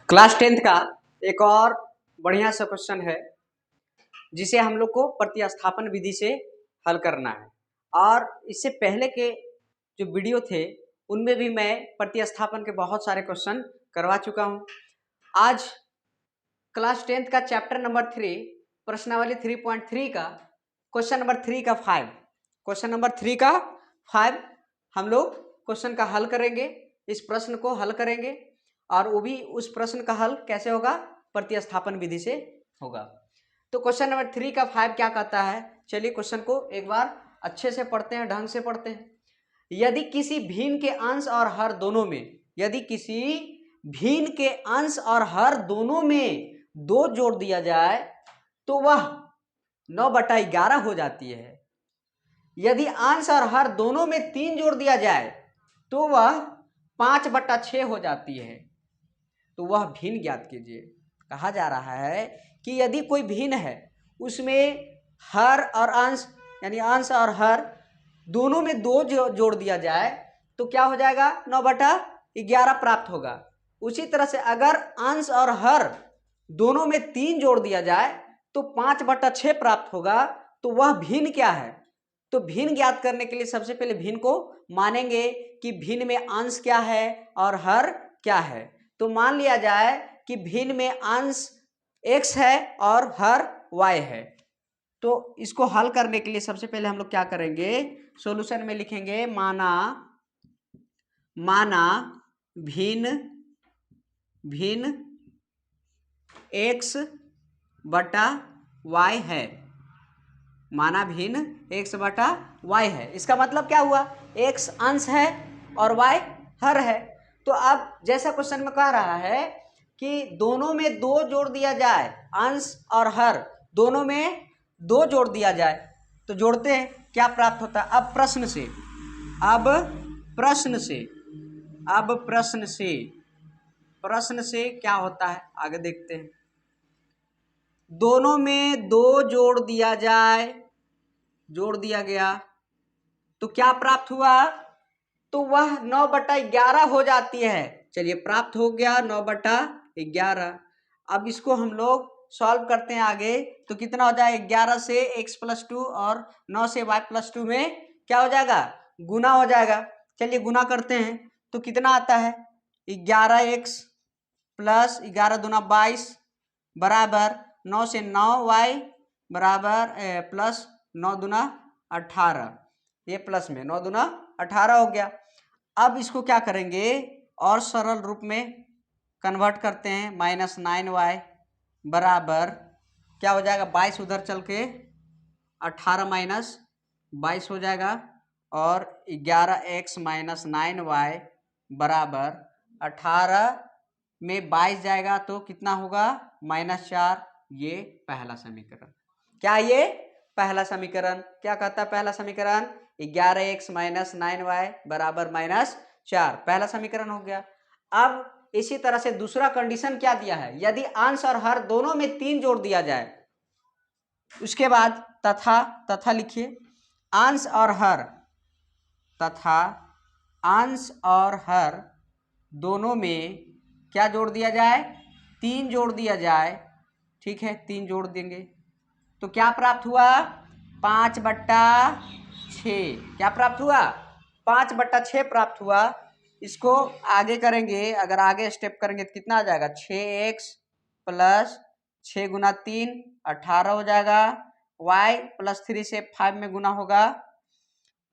Class 10th का एक और बढ़िया सा क्वेश्चन है जिसे हम लोग को प्रतिस्थापन विधि से हल करना है। और इससे पहले के जो वीडियो थे उनमें भी मैं प्रतिस्थापन के बहुत सारे क्वेश्चन करवा चुका हूं। आज क्लास 10th का चैप्टर नंबर 3 प्रश्नावली 3.3 का क्वेश्चन नंबर 3 का 5 हम लोग क्वेश्चन का हल करेंगे। इस प्रश्न को हल करेंगे और वो भी उस प्रश्न का हल कैसे होगा, प्रतिस्थापन विधि से होगा। तो क्वेश्चन नंबर 3 का 5 क्या कहता है, चलिए क्वेश्चन को एक बार अच्छे से पढ़ते हैं, ढंग से पढ़ते हैं। यदि किसी भिन्न के अंश और हर दोनों में, यदि किसी भिन्न के अंश और हर दोनों में 2 जोड़ दिया जाए तो वह 9/11 हो जाती है। यदि अंश और हर दोनों में 3 जोड़ दिया जाए तो वह 5/6 हो जाती है। तो वह भिन्न ज्ञात कीजिए। कहा जा रहा है कि यदि कोई भिन्न है उसमें हर और अंश यानी अंश और हर दोनों में 2 जोड़ दिया जाए तो क्या हो जाएगा, 9/11 प्राप्त होगा। उसी तरह से अगर अंश और हर दोनों में 3 जोड़ दिया जाए तो 5/6 प्राप्त होगा। तो वह भिन्न क्या है, तो भिन्न ज्ञात करने के लिए सबसे पहले भिन्न को मानेंगे कि भिन्न में अंश क्या है और हर क्या है। तो मान लिया जाए कि भिन्न में अंश x है और हर y है। तो इसको हल करने के लिए सबसे पहले हम लोग क्या करेंगे, सॉल्यूशन में लिखेंगे माना भिन्न x/y है। माना भिन्न x/y है। इसका मतलब क्या हुआ, x अंश है और y हर है। तो अब जैसा क्वेश्चन में कह रहा है कि दोनों में 2 जोड़ दिया जाए, अंश और हर दोनों में 2 जोड़ दिया जाए तो जोड़ते हैं, क्या प्राप्त होता है। अब प्रश्न से क्या होता है आगे देखते हैं। दोनों में 2 जोड़ दिया जाए, जोड़ दिया गया तो क्या प्राप्त हुआ, तो वह 9/11 हो जाती है। चलिए प्राप्त हो गया 9/11। अब इसको हम लोग सॉल्व करते हैं आगे तो कितना हो जाएगा, 11 से x+2 और 9 से y+2 में क्या हो जाएगा, गुना हो जाएगा। चलिए गुना करते हैं तो कितना आता है, 11x + 11 दूना 22 बराबर 9 से 9y बराबर प्लस 9 दूना 18, ये प्लस में 9 दूना 18 हो गया। अब इसको क्या करेंगे और सरल रूप में कन्वर्ट करते हैं, -9y बराबर क्या हो जाएगा, 22 उधर चल के 18 - 22 हो जाएगा और 11x - 9y बराबर 18 में 22 जाएगा तो कितना होगा, -4। ये पहला समीकरण। क्या ये पहला समीकरण क्या कहता है, पहला समीकरण 11x - 9y बराबर -4 पहला समीकरण हो गया। अब इसी तरह से दूसरा कंडीशन क्या दिया है, यदि अंश और हर दोनों में 3 जोड़ दिया जाए, उसके बाद तथा लिखिए, अंश और हर दोनों में क्या जोड़ दिया जाए, 3 जोड़ दिया जाए। ठीक है, 3 जोड़ देंगे तो क्या प्राप्त हुआ, 5/6। क्या प्राप्त हुआ, 5/6 प्राप्त हुआ। इसको आगे करेंगे, अगर आगे स्टेप करेंगे तो कितना आ जाएगा, 6x + 6 × 3 18 हो जाएगा। y + 3 से 5 में गुना होगा,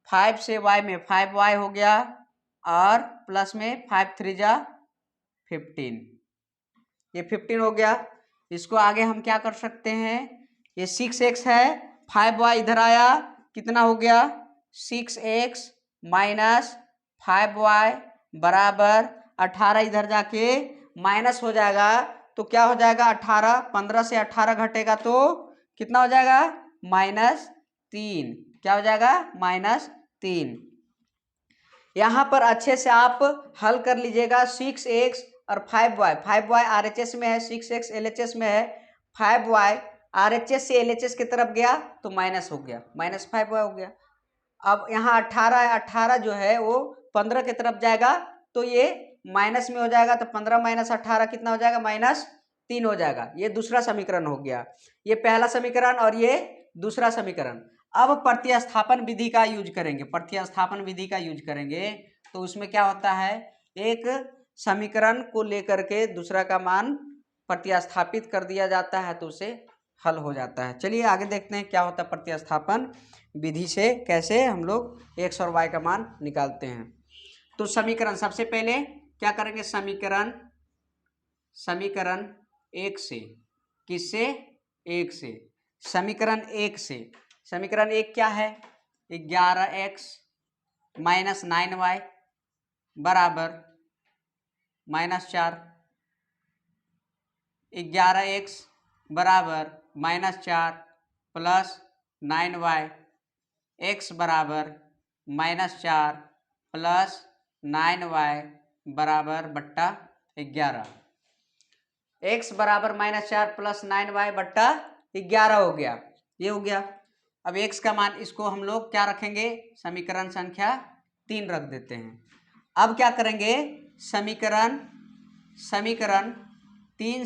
5 से y में 5y हो गया और प्लस में 5 × 3 = 15, ये 15 हो गया। इसको आगे हम क्या कर सकते हैं, ये 6x है, 5y इधर आया, कितना हो गया, 6x - 5y बराबर 18 इधर जाके माइनस हो जाएगा तो क्या हो जाएगा, 18 15 से 18 घटेगा तो कितना हो जाएगा, -3। क्या हो जाएगा, -3। यहाँ पर अच्छे से आप हल कर लीजिएगा। 6x और 5y RHS में है, 6x LHS में है, 5y RHS से LHS की तरफ गया तो माइनस हो गया, -5y हो गया। अब यहाँ 18 है, 18 जो है वो 15 की तरफ जाएगा तो ये माइनस में हो जाएगा, तो 15 माइनस 18 कितना हो जाएगा, -3 हो जाएगा। ये दूसरा समीकरण हो गया, ये पहला समीकरण और ये दूसरा समीकरण। अब प्रतिस्थापन विधि का यूज करेंगे, प्रतिस्थापन विधि का यूज करेंगे तो उसमें क्या होता है, एक समीकरण को लेकर के दूसरा का मान प्रतिस्थापित कर दिया जाता है तो उसे हल हो जाता है। चलिए आगे देखते हैं क्या होता है प्रतिस्थापन विधि से, कैसे हम लोग x और y का मान निकालते हैं। तो समीकरण सबसे पहले क्या करेंगे, समीकरण 1 से, किससे, 1 से, समीकरण 1 से, समीकरण 1 क्या है, 11x माइनस 9y बराबर -4, 11x बराबर -4 प्लस 9y, x बराबर -4 प्लस 9y बराबर बट्टा 11, x बराबर -4 प्लस 9y बट्टा 11 हो गया, ये हो गया। अब x का मान, इसको हम लोग क्या रखेंगे, समीकरण संख्या 3 रख देते हैं। अब क्या करेंगे, समीकरण 3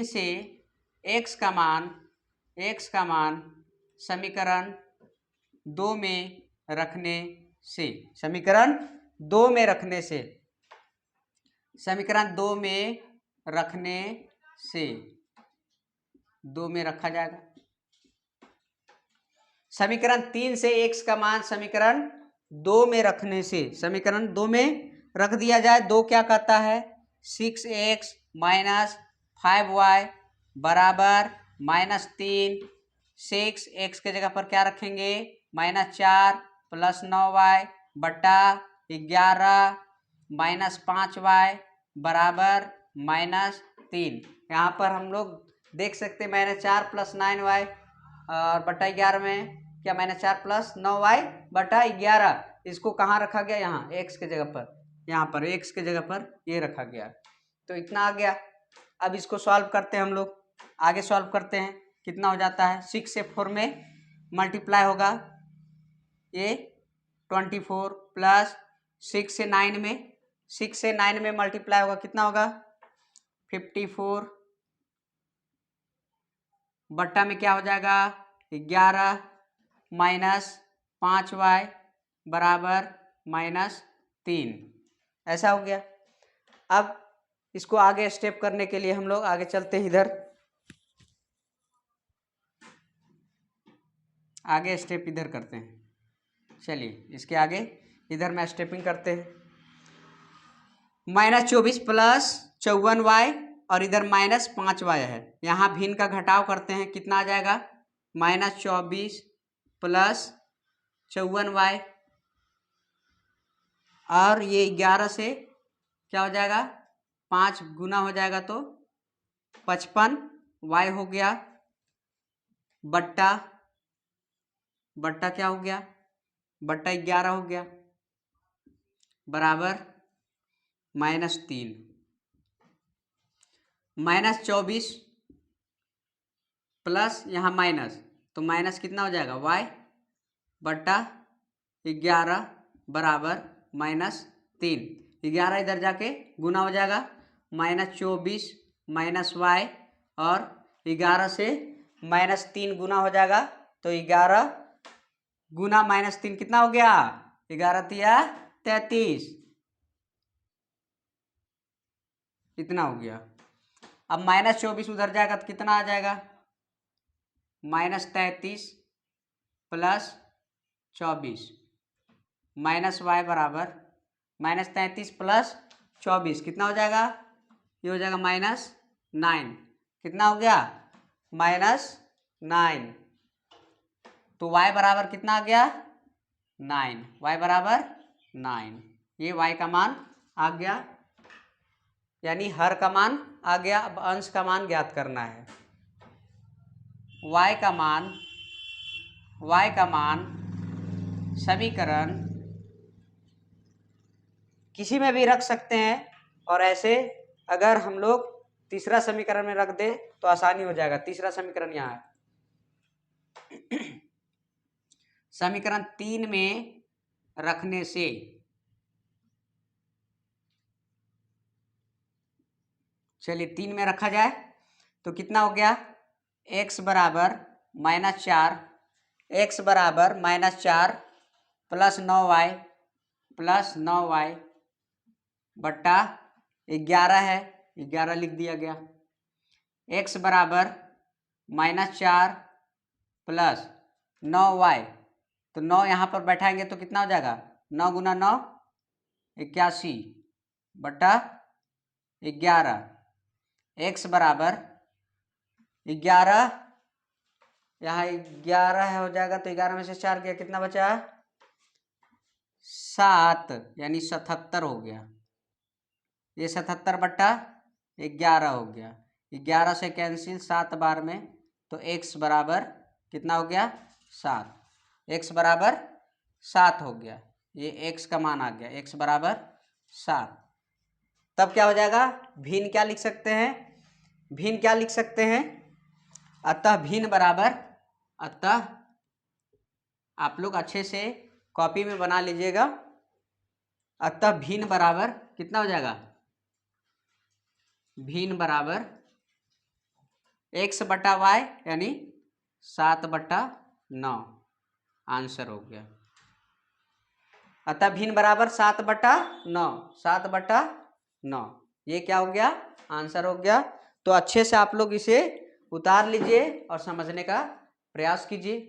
से x का मान समीकरण 2 में रखने से, समीकरण 2 में रखने से, समीकरण 2 में रखने से, 2 में रखा जाएगा। समीकरण 3 से x का मान समीकरण 2 में रखने से, समीकरण 2 में रख दिया जाए। 2 क्या कहता है, 6x माइनस 5y बराबर -3, 6x के जगह पर क्या रखेंगे, -4 प्लस 9y बटा 11 -5y बराबर -3। यहाँ पर हम लोग देख सकते हैं -4 प्लस 9y और बटा 11 में क्या, -4 प्लस 9y बटा 11, इसको कहाँ रखा गया, यहाँ x के जगह पर, यहाँ पर x के जगह पर ये रखा गया, तो इतना आ गया। अब इसको सॉल्व करते हैं हम लोग, आगे सॉल्व करते हैं, कितना हो जाता है, 6 से 4 में मल्टीप्लाई होगा ये 24 प्लस 6 से 9 में मल्टीप्लाई होगा, कितना होगा 54 बट्टा में क्या हो जाएगा 11 माइनस 5y बराबर -3, ऐसा हो गया। अब इसको आगे स्टेप करने के लिए हम लोग आगे चलते हैं, इधर आगे स्टेप इधर करते हैं। चलिए इसके आगे इधर में स्टेपिंग करते हैं, -24 प्लस 54y और इधर -5y है, यहाँ भिन्न का घटाव करते हैं, कितना आ जाएगा, -24 प्लस 54y और ये 11 से क्या हो जाएगा, 5 गुना हो जाएगा तो 55y हो गया बट्टा क्या हो गया, बट्टा 11 हो गया बराबर -3, -24 प्लस यहाँ माइनस, तो माइनस कितना हो जाएगा y बट्टा 11 बराबर -3, 11 इधर जाके गुना हो जाएगा, -24 माइनस y और 11 से -3 गुना हो जाएगा, तो 11 गुना -3 कितना हो गया, 11 तिया 33, इतना हो गया। अब -24 उधर जाएगा तो कितना आ जाएगा, -33 प्लस 24 माइनस y बराबर -33 प्लस 24 कितना हो जाएगा, ये हो जाएगा -9, कितना हो गया, -9, तो y बराबर कितना आ गया 9, y बराबर 9, ये y का मान आ गया, यानी हर का मान आ गया। अब अंश का मान ज्ञात करना है, y का मान समीकरण किसी में भी रख सकते हैं, और ऐसे अगर हम लोग तीसरा समीकरण में रख दे तो आसानी हो जाएगा। तीसरा समीकरण यहाँ है, समीकरण 3 में रखने से चलिए 3 में रखा जाए तो कितना हो गया, x बराबर -4, x बराबर -4 प्लस 9y बट्टा 11 है, 11 लिख दिया गया। x बराबर -4 प्लस 9y, तो 9 यहाँ पर बैठाएंगे तो कितना हो जाएगा, 9 गुना 9 81 बट्टा 11। x बराबर 11, यहाँ 11 हो जाएगा तो 11 में से 4 गया, कितना बचा, 7, यानी 77 हो गया। ये 77 बट्टा 11 हो गया, 11 से कैंसिल 7 बार में, तो x बराबर कितना हो गया, 7, x बराबर 7 हो गया। ये x का मान आ गया, x बराबर 7। तब क्या हो जाएगा, भिन्न क्या लिख सकते हैं, भिन्न क्या लिख सकते हैं, अतः भिन्न बराबर, अतः आप लोग अच्छे से कॉपी में बना लीजिएगा, अतः भिन्न बराबर कितना हो जाएगा, भिन्न बराबर x बटा y यानी 7/9, आंसर हो गया। अतः भिन्न बराबर 7/9, 7/9, ये क्या हो गया, आंसर हो गया। तो अच्छे से आप लोग इसे उतार लीजिए और समझने का प्रयास कीजिए।